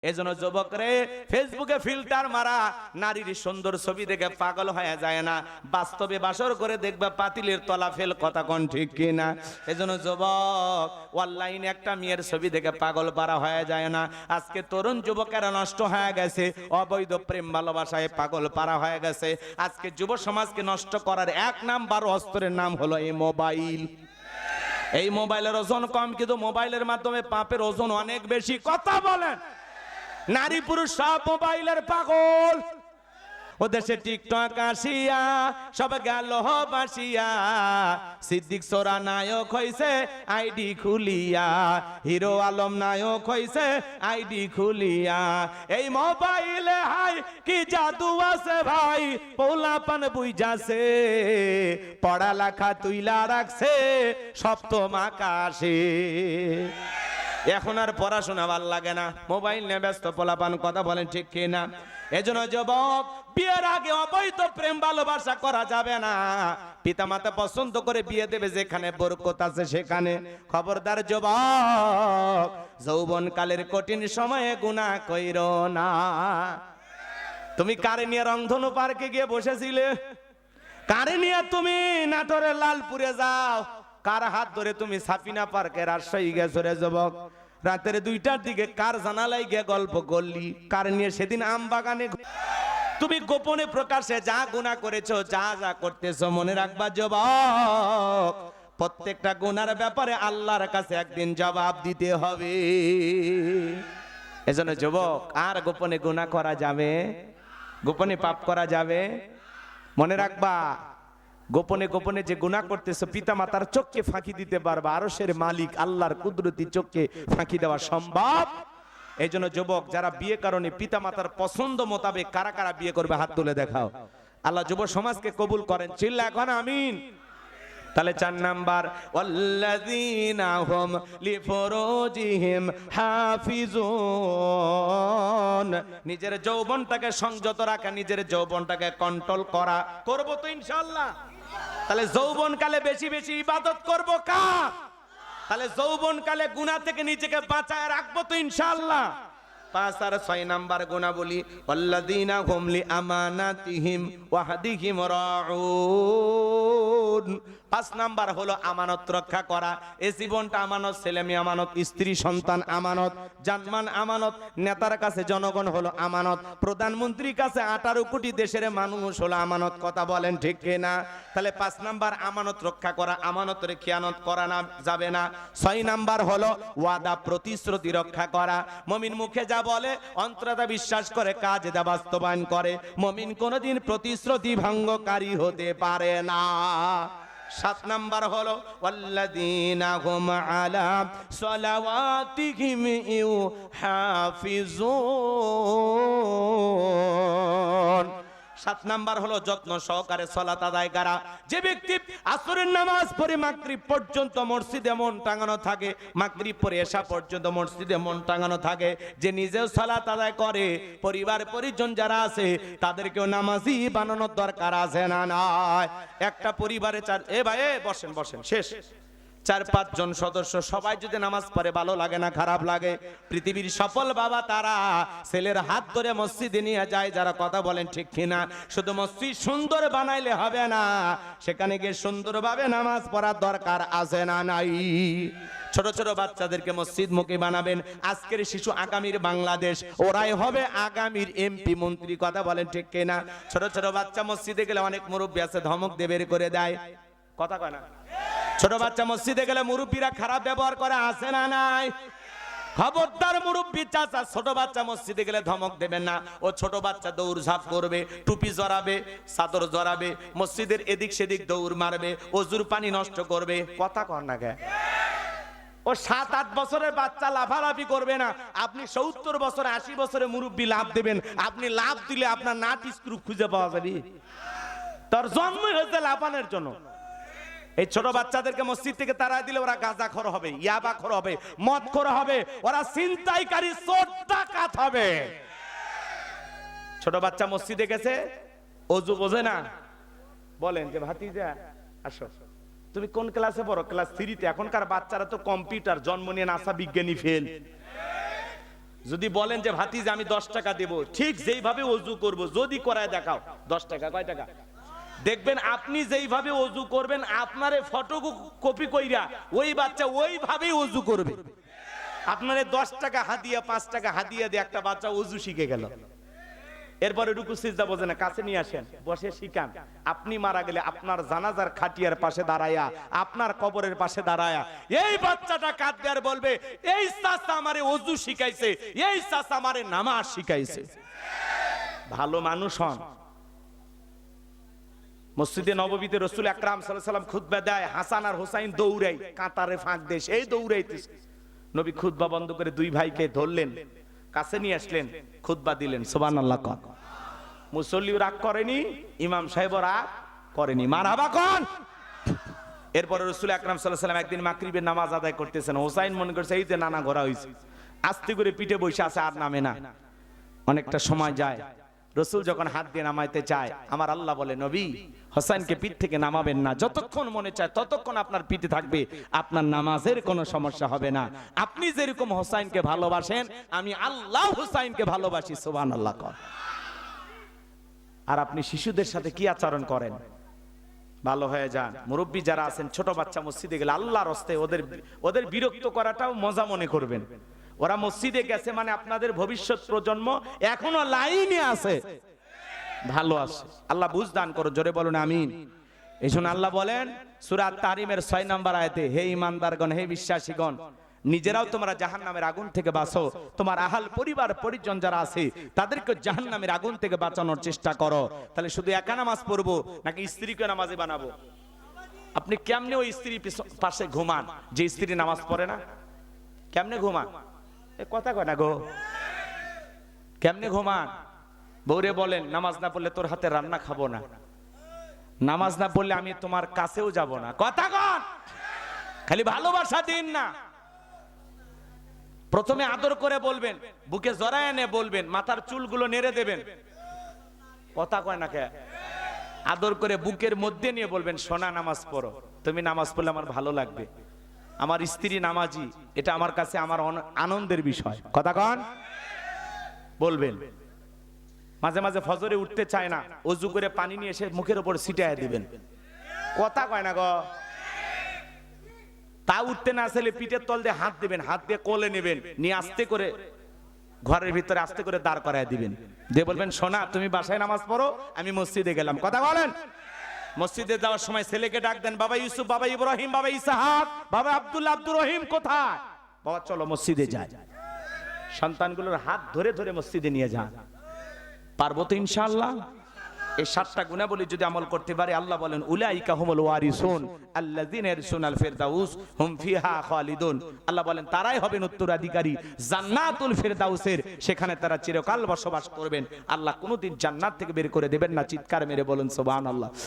এজন্য যুবকরে ফেসবুকে ফিল্টার মারা নারীর সুন্দর ছবি দেখে পাগল হয়ে যায় না, বাস্তবে বাসর করে দেখবে পাতিলের তলা ফেল, কথা কোন ঠিক কিনা? এজন্য যুবক অনলাইনে একটা মেয়ের ছবি দেখে পাগল পারা হয়ে যায় না। আজকে তরুণ যুবকেরা নষ্ট হয়ে গেছে, অবৈধ প্রেম ভালোবাসায় পাগল পারা হয়ে গেছে। আজকে যুব সমাজকে নষ্ট করার এক নাম্বার অস্ত্রের নাম হলো এই মোবাইল। এই মোবাইলের ওজন কম, কিন্তু মোবাইলের মাধ্যমে পাপের ওজন অনেক বেশি। কথা বলেন, নারী পুরুষ সব মোবাইলের পাগল। ও দেশে টিকটক আসিয়া সব গেল বাসিয়া, সিদ্দিক সোরা নায়ক হইছে আইডি খুলিয়া, হিরো আলম নায়ক হইছে আইডি খুলিয়া। এই মোবাইলে হাই কি জাদু আছে ভাই, পোলাপান বুইজাছে, পড়ালেখা তুইলা রাখছে সপ্তম আকাশে। এখন আর পড়াশোনা ভাল লাগে না, মোবাইল নিয়ে ব্যস্ত পোলাপান, কথা বলেন ঠিক কিনা? এজন্য যুবক, বিয়ের আগে অবৈধ প্রেম ভালোবাসা করা যাবে না। পিতামাতা পছন্দ করে বিয়ে দেবে যেখানে বরকত আছে সেখানে। খবরদার যুবক, যৌবন কালের কঠিন সময়ে গুনাহ কইরো না। তুমি কারে নিয়ে রংধনু পার্কে গিয়ে বসেছিলে? কারে নিয়ে তুমি নাটোরের লালপুরে যাও? কার হাত ধরে তুমি সাফিনা পার্কে রাজশাহী গেছো রে যুবক? রাতের 2টার দিকে কার জানালায় গিয়ে গল্প করলি? কার নিয়ে সেদিন আম বাগানে? তুমি গোপনে প্রকাশে যা গুনাহ করেছো, যা যা করতেছো, মনে রাখবা যুবক, প্রত্যেকটা গুনার ব্যাপারে আল্লাহর কাছে একদিন জবাব দিতে হবে। এজন্য যুবক, আর গোপনে গুনাহ করা যাবে? গোপনে পাপ করা যাবে? মনে রাখবা, গোপনে গোপনে যে গুনাহ করতেছো, পিতা মাতার চোখকে ফাঁকি দিতে পারবা, আরশের মালিক আল্লাহর কুদরতি চোখকে ফাঁকি দেওয়া সম্ভব? এই জন্য যুবক, যারা বিয়ে কারণে পিতা মাতার পছন্দ মোতাবেক কারা কারা বিয়ে করবে হাত তুলে দেখাও। আল্লাহ যুব সমাজকে কবুল করেন, চিল্লা এখন আমিন। তাহলে 4 নাম্বার, ওয়াল্লাযীনা হুম লিফুরুজিহিম হাফিজুন, নিজের যৌবনটাকে সংযত রাখা, নিজের যৌবনটাকে কন্ট্রোল করা। করব তো ইনশাআল্লাহ? তাহলে যৌবনকালে বেশি বেশি ইবাদত করব কার? তাহলে যৌবনকালে গুনাহ থেকে নিজেকে বাঁচায় রাখবো তো ইনশাআল্লাহ? 5 আর 6 নাম্বার গুনাহ বলি, ওয়াল্লাযীনা হুম লিআমানাতিহিম ওয়া হাদিহিম রাউন। 5 নাম্বার হলো আমানত রক্ষা করা। এই জীবনটা আমানত, ছেলে মেয়ে আমানত, স্ত্রী সন্তান আমানত, জানমান আমানত, নেতার কাছে জনগণ হলো আমানত, প্রধানমন্ত্রীর কাছে 18 কোটি দেশের মানুষ হলো আমানত, কথা বলেন ঠিক কিনা? তাহলে 5 নাম্বার আমানত রক্ষা করা, আমানতের খেয়ানত করা না যাবে না। 6 নাম্বার হলো ওয়াদা প্রতিশ্রুতি রক্ষা করা। মুমিন মুখে যা বলে, অন্তরে বিশ্বাস করে, কাজে তা বাস্তবায়ন করে। মুমিন কোনদিন প্রতিশ্রুতি ভঙ্গকারী হতে পারে না। 7 নাম্বার হলো ওয়াল্লাযীনা হুম আলা সালাওয়াতিহিম ইউহাফিজুন। 7 নাম্বার হলো যত্ন সহকারে সালাত আদায় করা। যে ব্যক্তি আসরের নামাজ পড়ে মাগরিব পর্যন্ত মসজিদে মন টাঙানো থাকে, মাগরিব পড়ে এশা পর্যন্ত মসজিদে মন টাঙানো থাকে, যে নিজেও সালাত আদায় করে, পরিবার পরিজন যারা আছে তাদেরকেও নামাজি বানানোর দরকার আছে না নাই? একটা পরিবারে বসেন বসেন, শেষ। 4-5 জন সদস্য সবাই যদি নামাজ পড়ে, ভালো লাগে না খারাপ লাগে? পৃথিবীর সফল বাবা তারা ছেলের হাত ধরে মসজিদে নিয়ে যায় যারা, কথা বলেন ঠিক কিনা? শুধু মসজিদ সুন্দর বানাইলে হবে না, সেখানে গিয়ে সুন্দরভাবে নামাজ পড়ার দরকার আছে না নাই? ছোট ছোট বাচ্চাদেরকে মসজিদমুখী বানাবেন। আজকের শিশু আগামীর বাংলাদেশ, ওরাই হবে আগামীর এমপি মন্ত্রী, কথা বলেন ঠিক কিনা? ছোট ছোট বাচ্চা মসজিদে গেলে অনেক মুরব্বী আছে ধমক দিয়ে বের করে দেয়, কথা কয় না? ছোট বাচ্চা মসজিদে গেলে মুরব্বীরা খারাপ ব্যবহার করে, আছে না নাই? খবরদার মুরব্বী চাচা, ছোট বাচ্চা মসজিদে গেলে ধমক দেবেন না। ও ছোট বাচ্চা দৌড়ঝাঁপ করবে, টুপি জড়াবে, চাদর জড়াবে, মসজিদের এদিক সেদিক দৌড় মারবে, ওজুর পানি নষ্ট করবে, কথা কর না কে? ও 7-8 বছরের বাচ্চা লাফালাফি করবে না। আপনি 70 বছরে 80 বছরে মুরব্বী লাভ দেবেন, আপনি লাভ দিলে আপনার নাট স্ক্রু খুঁজে পাওয়া যাবে। তার জন্মই হয়েছে লাফানোর জন্য। এই ছোট বাচ্চাদেরকে মসজিদ থেকে তাড়ায় দিলে ওরা গাঁজাখোর হবে, ইয়াবাখোর হবে, মদখোর হবে, ওরা ছিনতাইকারী চোর ডাকাত হবে। ছোট বাচ্চা মসজিদে গেছে, ওযু বোঝে না, বলেন যে ভাতিজা আসো, তুমি কোন ক্লাসে পড়ো? ক্লাস 3-তে। এখনকার বাচ্চারা তো কম্পিউটার, জন্ম নিয়ে নাসা বিজ্ঞানী ফেল। যদি বলেন যে ভাতিজা আমি 10 টাকা দেব, ঠিক যেইভাবে ওযু করব যদি করায় দেখাও, 10 টাকা। কয় টাকা? দেখবেন আপনি যেইভাবে ওযু করবেন আপনারে ফটোকপি কইরা ওই বাচ্চা ওইভাবেই ওযু করবে। আপনারে 10 টাকা হাদিয়া, 5 টাকা হাদিয়া দিয়ে একটা বাচ্চা ওযু শিখে গেল। এরপরে রুকু সিজদা বোঝে না, কাছে নিয়ে আসেন, বসে শিখান। আপনি মারা গেলে আপনার জানাজার খাটিয়ার পাশে দাঁড়ায়া, আপনার কবরের পাশে দাঁড়ায়া এই বাচ্চাটা কাঁদবে আর বলবে, এই চাচা আমারে ওযু শিখাইছে, এই চাচা আমারে নামাজ শিখাইছে। ভালো মানুষ হন। মসজিদে নববীতে রাসূল আকরাম সাল্লাল্লাহু আলাইহি ওয়াসাল্লাম খুতবা দেয়, হাসান আর হুসাইন দৌড়াই, কাতারে ফাঁক দেশ এই দৌড়াইতেছে। নবী খুতবা বন্ধ করে দুই ভাইকে ধরলেন, কাছে নিয়ে আসলেন, খুতবা দিলেন। সুবহানাল্লাহ কোন। মুসল্লি রাগ করেনি, ইমাম সাহেব রাগ করেনি, মারহাবা কোন। এরপরে রাসূল আকরাম সাল্লাল্লাহু আলাইহি ওয়াসাল্লাম একদিন মাগরিবের নামাজ আদায় করতেছেন, হুসাইন মনে করছে এই যে নানা ঘোরা হইছে, আস্তে করে পিঠে বসে আছে, আর নামে না। অনেকটা সময় যায়, রাসূল যখন হাত দিয়ে নামাইতে চায়, আমার আল্লাহ বলে, নবী হোসেনকে পিঠ থেকে নামাবেন না, যতক্ষণ মনে চায় ততক্ষণ আপনার পিঠে থাকবে, আপনার নামাজের কোনো সমস্যা হবে না। আপনি যেরকম হোসেনকে ভালোবাসেন, আমি আল্লাহ হোসেনকে ভালোবাসি। সুবহানাল্লাহ। আর আপনি শিশুদের সাথে কি আচরণ করেন? ভালো হয়ে যান। মুরব্বী যারা আছেন, ছোট বাচ্চা মসজিদে গেলে আল্লাহর রাস্তায় ওদের বিরক্ত করাটাও মজা মনে করবেন। ওরা মসজিদে গেছে মানে আপনাদের ভবিষ্যৎ প্রজন্ম এখনো লাইনে আছে, ভালো আছে। আল্লাহ বুঝ দান করো, জোরে বলুন আমিন। এই জন্য আল্লাহ বলেন সূরা তাহরিমের 6 নম্বর আয়াতে, হে ঈমানদারগণ, হে বিশ্বাসীগণ, নিজেরাও তোমরা জাহান্নামের আগুন থেকে বাঁচো, তোমার আহাল পরিবার পরিজন যারা আছে তাদেরকে জাহান্নামের আগুন থেকে বাঁচানোর চেষ্টা করো। তাহলে শুধু একা নামাজ পড়বো নাকি স্ত্রীকে নামাজে বানাবো? আপনি কেমনে ওই স্ত্রী পাশে ঘুমান যে স্ত্রী নামাজ পড়ে না? কেমনে ঘুমান? কথা কয় না গো, কেমনে ঘুমান? বউরে বলেন, নামাজ না পড়লে তোর হাতে রান্না খাবো না, নামাজ না পড়লে আমি তোমার কাছেও যাব না। কথা কন, খালি ভালোবাসা দিন না। প্রথমে আদর করে বলবেন, বুকে জড়ায় এনে বলবেন, মাথার চুলগুলো নেড়ে দেবেন। কথা কয় না কে? আদর করে বুকের মধ্যে নিয়ে বলবেন, সোনা নামাজ পড়ো, তুমি নামাজ পড়লে আমার ভালো লাগবে, আমার স্ত্রী নামাজি, এটা আমার কাছে আমার আনন্দের বিষয়। কথা কন, বলবেন। মাঝে মাঝে ফজরে উঠতে চায় না, ওযু করে পানি নিয়ে এসে মুখের উপর ছিটায় দিবেন। কথা কয় না গো। তা উঠতে না আসলে পিঠের তল দিয়ে হাত দিবেন, হাত দিয়ে কোলে নেবেন, নিয়ে আস্তে করে ঘরের ভিতরে আস্তে করে দাঁড় করায় দিবেন, দিয়ে বলবেন, সোনা তুমি বাসায় নামাজ পড়ো, আমি মসজিদে গেলাম। কথা বলেন। মসজিদে যাওয়ার সময় ছেলেকে ডাক দেন, বাবা ইউসুফ, বাবা ইব্রাহিম, বাবা ইসহাক, বাবা আব্দুল্লাহ, আব্দুর রহিম কোথায়? বাবা চলো মসজিদে যাই। সন্তানগুলোর হাত ধরে ধরে মসজিদে নিয়ে যান। পারবো তো ইনশাআল্লাহ? এই 7টা গুণাবলী যদি আমল করতে পারে, আল্লাহ বলেন, উলাইকা হুমুল ওয়ারিসুন আল্লাযিনা ইয়ারসুনাল ফিরদাউস হুম ফিহা খালিদুন। আল্লাহ বলেন, তারাই হবেন উত্তরাধিকারী জান্নাতুল ফিরদাউসের, সেখানে তারা চিরকাল বসবাস করবেন। আল্লাহ কোনোদিন জান্নাত থেকে বের করে দেবেন না। চিৎকার মেরে বলেন সুবহানাল্লাহ।